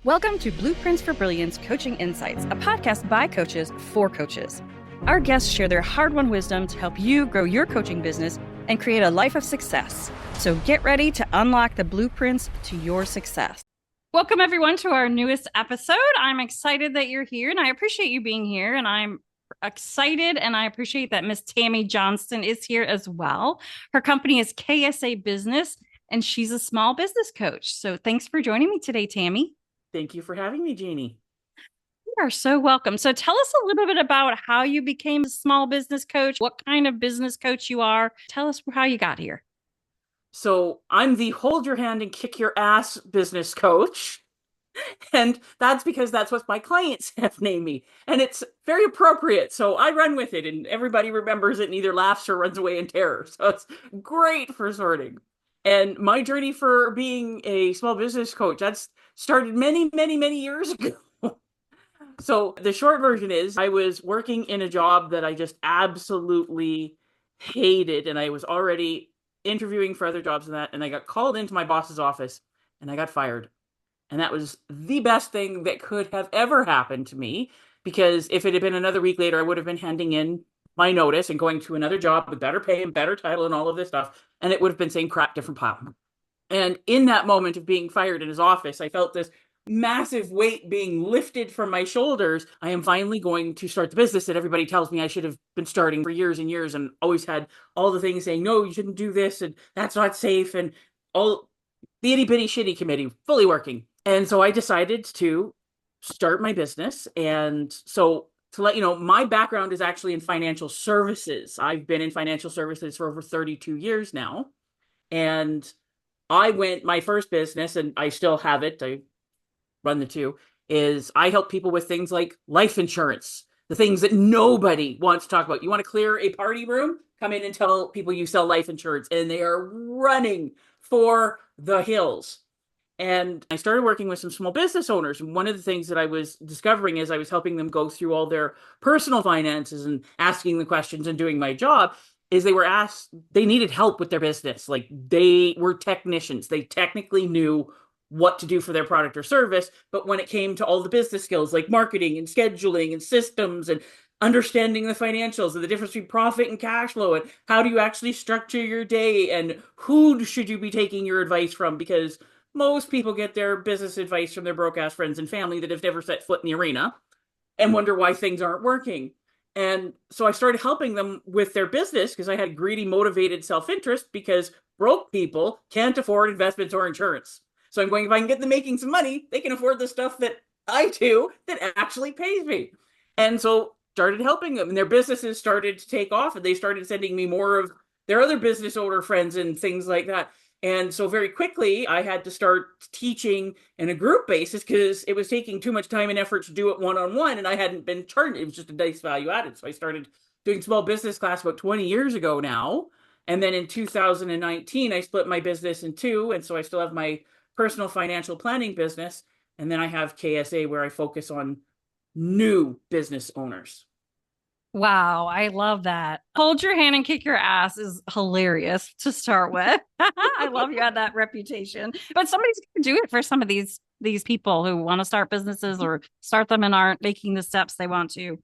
Welcome to Blueprints for Brilliance Coaching Insights, a podcast by coaches for coaches. Our guests share their hard-won wisdom to help you grow your coaching business and create a life of success. So get ready to unlock the blueprints to your success. Welcome, everyone, to our newest episode. I'm excited that you're here, and I appreciate you being here, and I'm excited, and I appreciate that Miss Tammy Johnston is here as well. Her company is KSA Business, and she's a small business coach. So thanks for joining me today, Tammy. Thank you for having me, Jeanne. You are so welcome. So tell us a little bit about how you became a small business coach, what kind of business coach you are. Tell us how you got here. So I'm the hold your hand and kick your ass business coach. And that's because that's what my clients have named me. And it's very appropriate. So I run with it and everybody remembers it and either laughs or runs away in terror. So it's great for sorting. And my journey for being a small business coach, that's started many, many, many years ago. So the short version is I was working in a job that I just absolutely hated. And I was already interviewing for other jobs and that. And I got called into my boss's office and I got fired. And that was the best thing that could have ever happened to me, because if it had been another week later, I would have been handing in my notice and going to another job with better pay and better title and all of this stuff. And it would have been same crap, different pile. And in that moment of being fired in his office, I felt this massive weight being lifted from my shoulders. I am finally going to start the business that everybody tells me I should have been starting for years and years, and always had all the things saying, no, you shouldn't do this, and that's not safe, and all the itty bitty shitty committee fully working. And so I decided to start my business. And so to let you know, my background is actually in financial services. I've been in financial services for over 32 years now. And my first business, and I still have it, I run the two, is I help people with things like life insurance, the things that nobody wants to talk about. You want to clear a party room? Come in and tell people you sell life insurance, and they are running for the hills. And I started working with some small business owners. And one of the things that I was discovering is I was helping them go through all their personal finances and asking the questions and doing my job, is they needed help with their business. Like, they were technicians. They technically knew what to do for their product or service. But when it came to all the business skills like marketing and scheduling and systems and understanding the financials and the difference between profit and cash flow and how do you actually structure your day and who should you be taking your advice from, because most people get their business advice from their broke-ass friends and family that have never set foot in the arena and wonder why things aren't working. And so I started helping them with their business because I had greedy, motivated self-interest, because broke people can't afford investments or insurance. So I'm going, if I can get them making some money, they can afford the stuff that I do that actually pays me. And so started helping them, and their businesses started to take off, and they started sending me more of their other business owner friends and things like that. And so very quickly, I had to start teaching in a group basis because it was taking too much time and effort to do it one-on-one, and I hadn't been charged. It was just a nice value added. So I started doing small business class about 20 years ago now. And then in 2019, I split my business in two. And so I still have my personal financial planning business. And then I have KSA, where I focus on new business owners. Wow, I love that. Hold your hand and kick your ass is hilarious to start with. I love you had that reputation. But somebody's going to do it for some of these people who want to start businesses or start them and aren't making the steps they want to.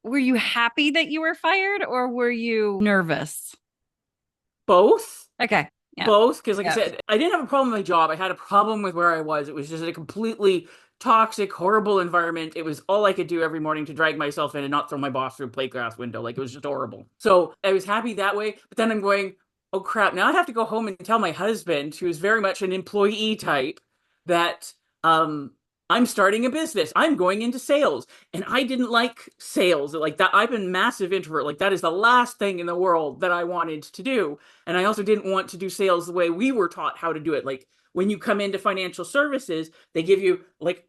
Were you happy that you were fired, or were you nervous? Both. Okay. Yeah. Both, because I said, I didn't have a problem with my job. I had a problem with where I was. It was just a completely toxic, horrible environment. It was all I could do every morning to drag myself in and not throw my boss through a plate glass window. Like, it was just horrible. So I was happy that way. But then I'm going, oh crap, now I have to go home and tell my husband, who is very much an employee type, that I'm starting a business. I'm going into sales. And I didn't like sales like that. I've been a massive introvert. Like, that is the last thing in the world that I wanted to do. And I also didn't want to do sales the way we were taught how to do it. Like, when you come into financial services, they give you like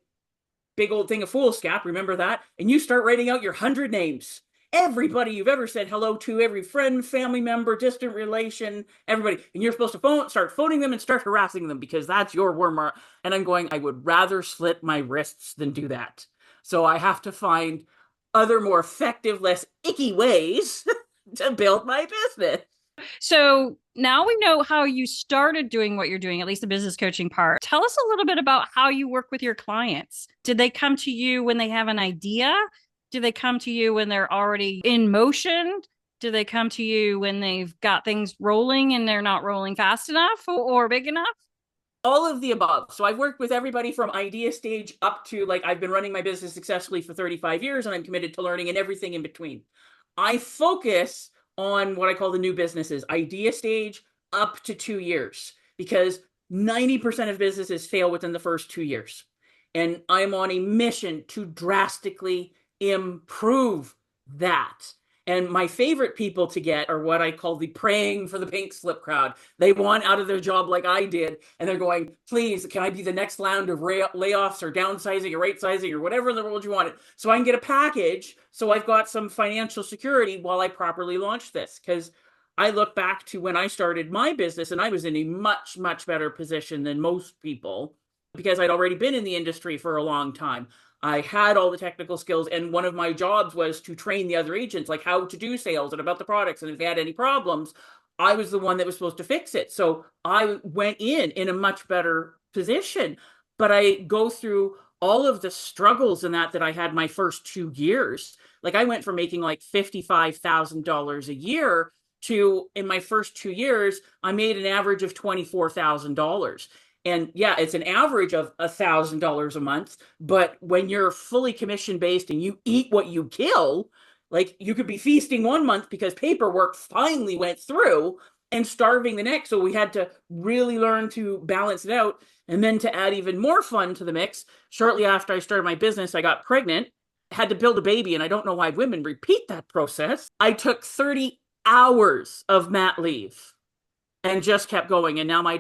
big old thing of foolscap. Remember that? And you start writing out your 100 names. Everybody you've ever said hello to, every friend, family member, distant relation, everybody. And you're supposed to start phoning them and start harassing them because that's your warm. And I'm going, I would rather slit my wrists than do that. So I have to find other more effective, less icky ways to build my business. So now we know how you started doing what you're doing, at least the business coaching part. Tell us a little bit about how you work with your clients. Did they come to you when they have an idea? Do they come to you when they're already in motion? Do they come to you when they've got things rolling and they're not rolling fast enough or big enough? All of the above. So I've worked with everybody from idea stage up to, like, I've been running my business successfully for 35 years and I'm committed to learning and everything in between. I focus on what I call the new businesses, idea stage up to 2 years, because 90% of businesses fail within the first 2 years. And I'm on a mission to drastically improve that. And my favorite people to get are what I call the praying for the pink slip crowd. They want out of their job like I did, and they're going, please, can I be the next round of layoffs or downsizing or right sizing or whatever in the world you want it, so I can get a package so I've got some financial security while I properly launch this. Because I look back to when I started my business and I was in a much, much better position than most people because I'd already been in the industry for a long time. I had all the technical skills, and one of my jobs was to train the other agents, like how to do sales and about the products. And if they had any problems, I was the one that was supposed to fix it. So I went in a much better position. But I go through all of the struggles in that I had my first 2 years. Like, I went from making like $55,000 a year to, in my first 2 years, I made an average of $24,000. And yeah, it's an average of $1,000 a month. But when you're fully commission based and you eat what you kill, like, you could be feasting one month because paperwork finally went through and starving the next. So we had to really learn to balance it out. And then to add even more fun to the mix, shortly after I started my business, I got pregnant, had to build a baby. And I don't know why women repeat that process. I took 30 hours of mat leave and just kept going. And now my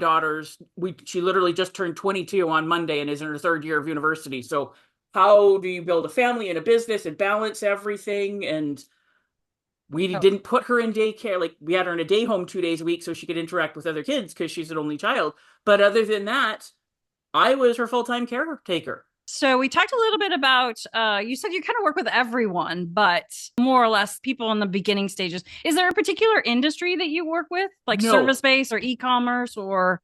she literally just turned 22 on Monday and is in her third year of university. So how do you build a family and a business and balance everything? And we didn't put her in daycare. Like, we had her in a day home 2 days a week so she could interact with other kids because she's an only child. But other than that, I was her full-time caretaker. So we talked a little bit about, you said you kind of work with everyone, but more or less people in the beginning stages. Is there a particular industry that you work with, like No. service-based or e-commerce or?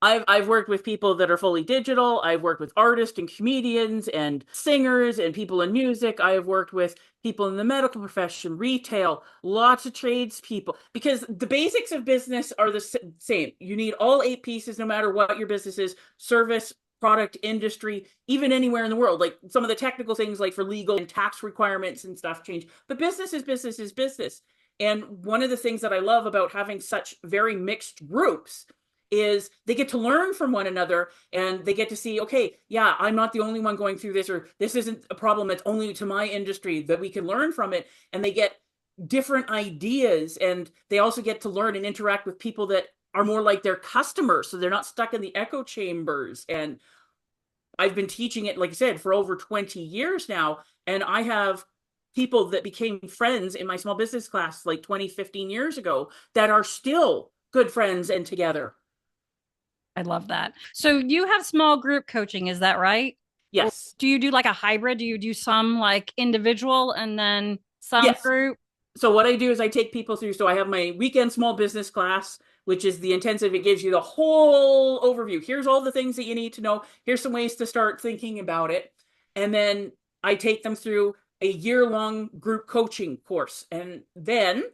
I've worked with people that are fully digital. I've worked with artists and comedians and singers and people in music. I have worked with people in the medical profession, retail, lots of tradespeople, because the basics of business are the same. You need all 8 pieces, no matter what your business is: service, product, industry, even anywhere in the world. Like, some of the technical things, like for legal and tax requirements and stuff, change. But business is business is business. And one of the things that I love about having such very mixed groups is they get to learn from one another, and they get to see, okay, yeah, I'm not the only one going through this, or this isn't a problem that's only to my industry, that we can learn from it. And they get different ideas, and they also get to learn and interact with people that are more like their customers, so they're not stuck in the echo chambers. And I've been teaching it, like I said, for over 20 years now, and I have people that became friends in my small business class like 20, 15 years ago that are still good friends and together. I love that. So you have small group coaching, is that right? Yes. Or do you do like a hybrid? Do you do some like individual and then some Yes. group? So what I do is I take people through. So I have my weekend small business class, which is the intensive. It gives you the whole overview. Here's all the things that you need to know. Here's some ways to start thinking about it. And then I take them through a year-long group coaching course. And then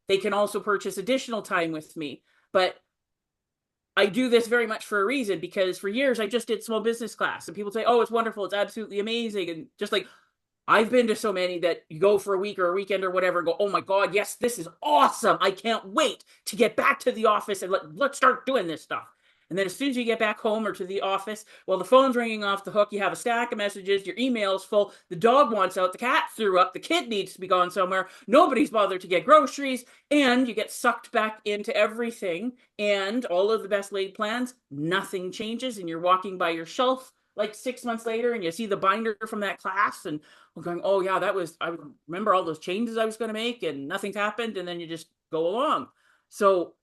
they can also purchase additional time with me. But I do this very much for a reason, because for years I just did small business class, and people say, oh, it's wonderful, it's absolutely amazing. And just like, I've been to so many that you go for a week or a weekend or whatever and go, oh my God, yes, this is awesome. I can't wait to get back to the office and let's start doing this stuff. And then as soon as you get back home or to the office, well, the phone's ringing off the hook. You have a stack of messages. Your email's full. The dog wants out. The cat threw up. The kid needs to be gone somewhere. Nobody's bothered to get groceries. And you get sucked back into everything. And all of the best laid plans, nothing changes. And you're walking by your shelf like 6 months later, and you see the binder from that class, and we're going, oh yeah, I remember all those changes I was going to make, and nothing's happened. And then you just go along. So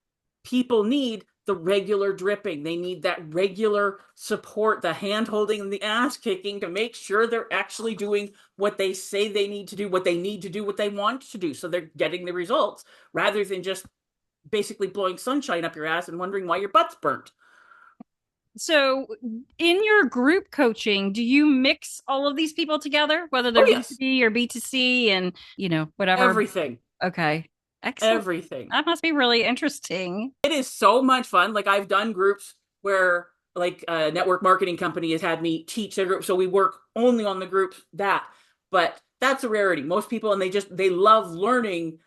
people need the regular dripping. They need that regular support, the hand holding and the ass kicking, to make sure they're actually doing what they say they need to do, what they need to do, what they want to do. So they're getting the results, rather than just basically blowing sunshine up your ass and wondering why your butt's burnt. So, in your group coaching, do you mix all of these people together, whether Oh, they're yes. B2B or B2C and, whatever? Everything. Okay. Excellent. Everything. That must be really interesting. It is so much fun. Like I've done groups where like a network marketing company has had me teach their group. So we work only on the groups that, but that's a rarity. Most people, and they love learning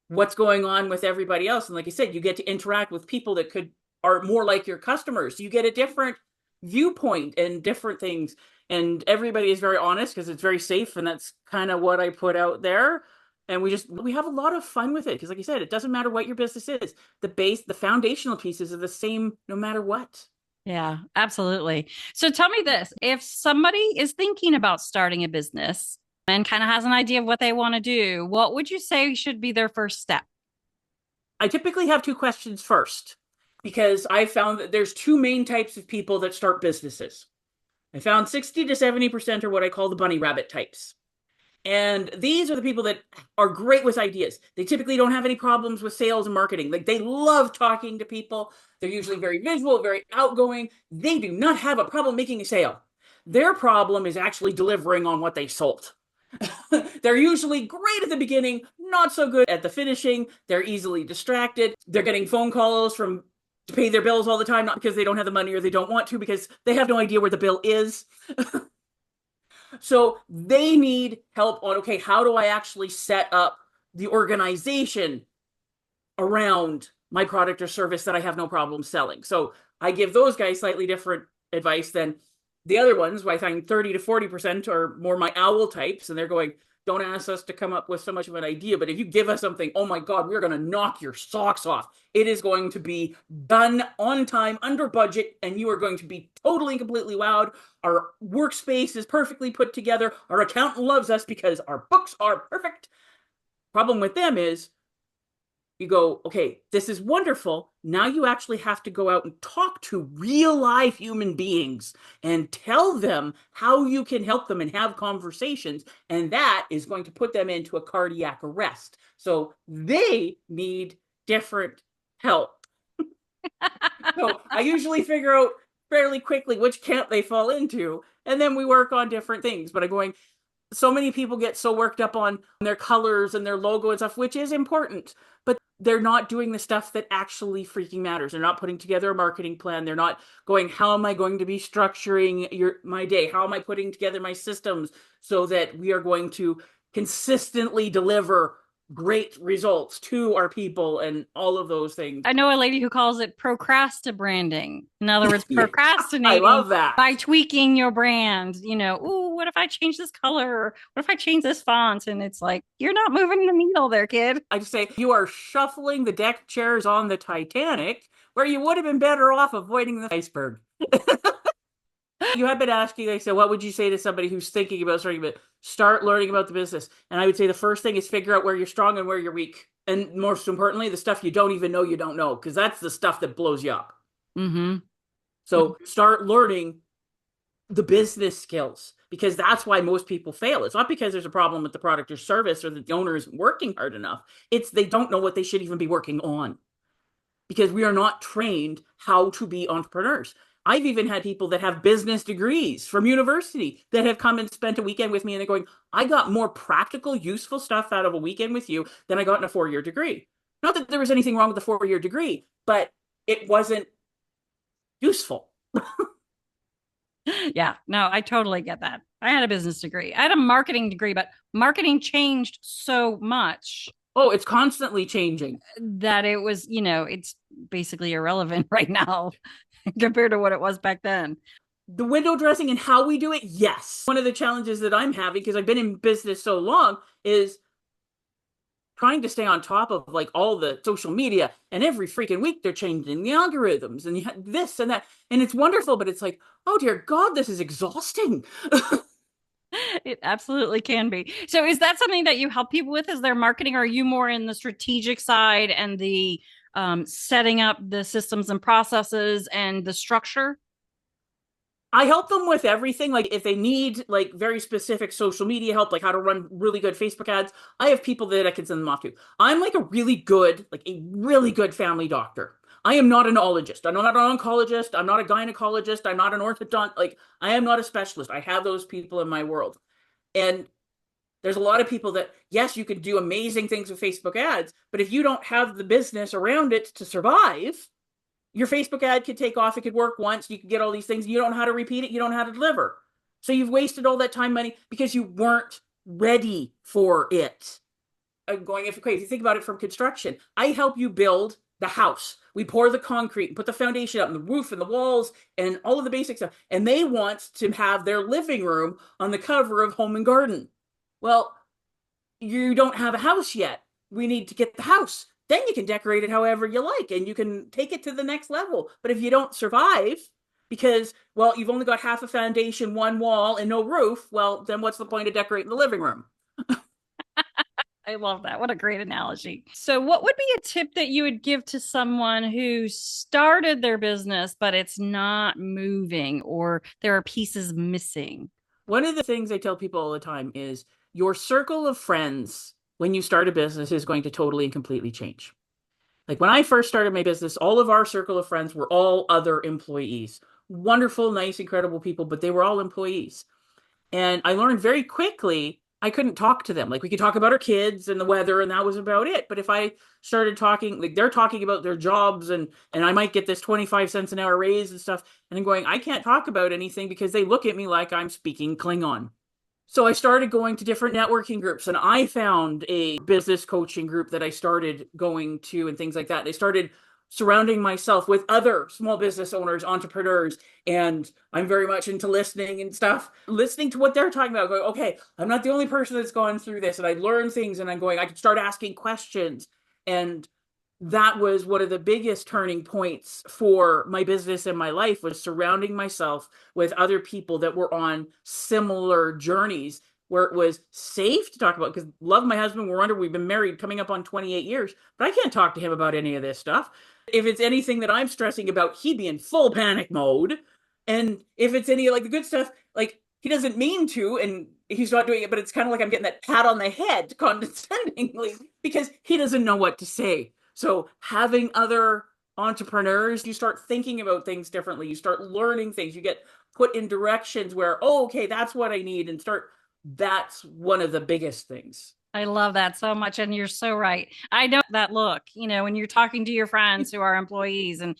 what's going on with everybody else. And like I said, you get to interact with people that are more like your customers. You get a different viewpoint and different things. And everybody is very honest because it's very safe. And that's kind of what I put out there. And we have a lot of fun with it. Because like I said, it doesn't matter what your business is. The foundational pieces are the same no matter what. Yeah, absolutely. So tell me this, if somebody is thinking about starting a business and kind of has an idea of what they want to do, what would you say should be their first step? I typically have two questions first because I found that there's two main types of people that start businesses. I found 60 to 70% are what I call the bunny rabbit types. And these are the people that are great with ideas. They typically don't have any problems with sales and marketing. Like they love talking to people. They're usually very visual, very outgoing. They do not have a problem making a sale. Their problem is actually delivering on what they sold. They're usually great at the beginning, not so good at the finishing. They're easily distracted. They're getting phone calls to pay their bills all the time, not because they don't have the money or they don't want to, because they have no idea where the bill is. So they need help on, okay, how do I actually set up the organization around my product or service that I have no problem selling? So I give those guys slightly different advice than the other ones, who I find 30 to 40% are more my owl types, and they're going, don't ask us to come up with so much of an idea, but if you give us something, oh my God, we're going to knock your socks off. It is going to be done on time, under budget, and you are going to be totally and completely wowed. Our workspace is perfectly put together. Our accountant loves us because our books are perfect. Problem with them is you go, okay, this is wonderful. Now you actually have to go out and talk to real live human beings and tell them how you can help them and have conversations. And that is going to put them into a cardiac arrest. So they need different help. So I usually figure out fairly quickly which camp they fall into. And then we work on different things. But I'm going, so many people get so worked up on their colors and their logo and stuff, which is important, but they're not doing the stuff that actually freaking matters. They're not putting together a marketing plan. They're not going, how am I going to be structuring my day? How am I putting together my systems so that we are going to consistently deliver great results to our people and all of those things. I know a lady who calls it procrastinating. In other words, Yeah, I procrastinating love that. by tweaking your brand. Ooh, what if I change this color? Or what if I change this font? And it's like, you're not moving the needle there, kid. I just say you are shuffling the deck chairs on the Titanic where you would have been better off avoiding the iceberg. You have been asking, like I said, what would you say to somebody who's thinking about starting, but start learning about the business? And I would say the first thing is figure out where you're strong and where you're weak. And most importantly, the stuff you don't even know you don't know, because that's the stuff that blows you up. Mm-hmm. So start learning the business skills, because that's why most people fail. It's not because there's a problem with the product or service or that the owner isn't working hard enough. It's they don't know what they should even be working on, because we are not trained how to be entrepreneurs. I've even had people that have business degrees from university that have come and spent a weekend with me, and they're going, I got more practical, useful stuff out of a weekend with you than I got in a 4-year degree. Not that there was anything wrong with the 4-year degree, but it wasn't useful. Yeah, no, I totally get that. I had a business degree. I had a marketing degree, but marketing changed so much. Oh, it's constantly changing. That it was, it's basically irrelevant right now compared to what it was back then. The window dressing and how we do it, yes. One of the challenges that I'm having, because I've been in business so long, is trying to stay on top of like all the social media, and every freaking week they're changing the algorithms and this and that. And it's wonderful, but it's like, oh dear God, this is exhausting. It absolutely can be. So is that something that you help people with? Is their marketing? Or are you more in the strategic side and the setting up the systems and processes and the structure? I help them with everything. Like if they need like very specific social media help, like how to run really good Facebook ads, I have people that I can send them off to. I'm like a really good family doctor. I am not an ologist. I'm not an oncologist. I'm not a gynecologist. I'm not an orthodontist. Like I am not a specialist. I have those people in my world. And there's a lot of people that, yes, you can do amazing things with Facebook ads, but if you don't have the business around it to survive, your Facebook ad could take off. It could work once. You could get all these things. You don't know how to repeat it. You don't know how to deliver. So you've wasted all that time, money because you weren't ready for it. I'm going, if you think about it from construction, I help you build the house. We pour the concrete and put the foundation up and the roof and the walls and all of the basic stuff. And they want to have their living room on the cover of Home and Garden. Well, you don't have a house yet. We need to get the house. Then you can decorate it however you like and you can take it to the next level. But if you don't survive because, well, you've only got half a foundation, one wall, and no roof, well, then what's the point of decorating the living room? I love that. What a great analogy. So what would be a tip that you would give to someone who started their business, but it's not moving or there are pieces missing? One of the things I tell people all the time is your circle of friends when you start a business is going to totally and completely change. Like when I first started my business, all of our circle of friends were all other employees. Wonderful, nice, incredible people, but they were all employees. And I learned very quickly I couldn't talk to them. Like we could talk about our kids and the weather, and that was about it. But if I started talking, like they're talking about their jobs and I might get this 25 cents an hour raise and stuff, and I'm going, I can't talk about anything because they look at me like I'm speaking Klingon. So I started going to different networking groups, and I found a business coaching group that I started going to and things like that. I started surrounding myself with other small business owners, entrepreneurs, and I'm very much into listening and stuff, listening to what they're talking about, going, okay, I'm not the only person that's gone through this, and I learn things, and I'm going, I can start asking questions. And that was one of the biggest turning points for my business and my life, was surrounding myself with other people that were on similar journeys where it was safe to talk about. Because love my husband, we've been married coming up on 28 years, but I can't talk to him about any of this stuff. If it's anything that I'm stressing about, he'd be in full panic mode. And if it's any like the good stuff, like he doesn't mean to, and he's not doing it, but it's kind of like I'm getting that pat on the head condescendingly because he doesn't know what to say. So having other entrepreneurs, you start thinking about things differently. You start learning things. You get put in directions where, oh, okay, that's what I need, and that's one of the biggest things. I love that so much. And you're so right. I know that look, when you're talking to your friends who are employees and,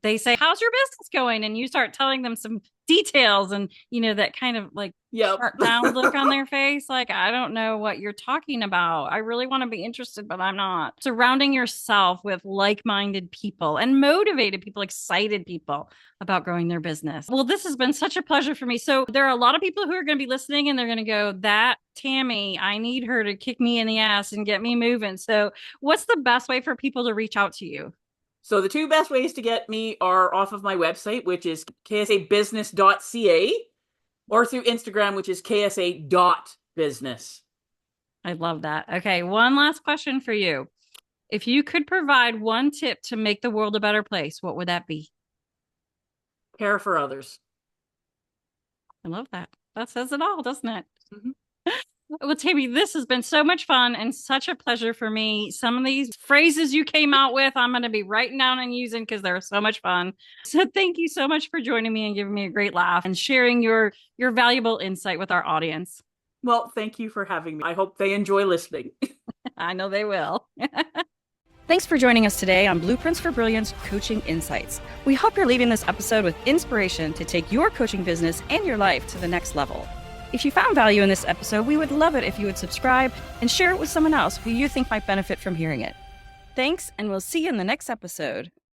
they say, how's your business going? And you start telling them some details and, that kind of like shut down look on their face. Like, I don't know what you're talking about. I really want to be interested, but I'm not. Surrounding yourself with like-minded people and motivated people, excited people about growing their business. Well, this has been such a pleasure for me. So there are a lot of people who are going to be listening and they're going to go, that Tammy, I need her to kick me in the ass and get me moving. So what's the best way for people to reach out to you? So the two best ways to get me are off of my website, which is ksabusiness.ca, or through Instagram, which is ksa.business. I love that. Okay, one last question for you. If you could provide one tip to make the world a better place, what would that be? Care for others. I love that. That says it all, doesn't it? Mm-hmm. Well, Tammy, this has been so much fun and such a pleasure for me. Some of these phrases you came out with, I'm going to be writing down and using because they're so much fun. So thank you so much for joining me and giving me a great laugh and sharing your valuable insight with our audience. Well, thank you for having me. I hope they enjoy listening. I know they will. Thanks for joining us today on Blueprints for Brilliance Coaching Insights. We hope you're leaving this episode with inspiration to take your coaching business and your life to the next level. If you found value in this episode, we would love it if you would subscribe and share it with someone else who you think might benefit from hearing it. Thanks, and we'll see you in the next episode.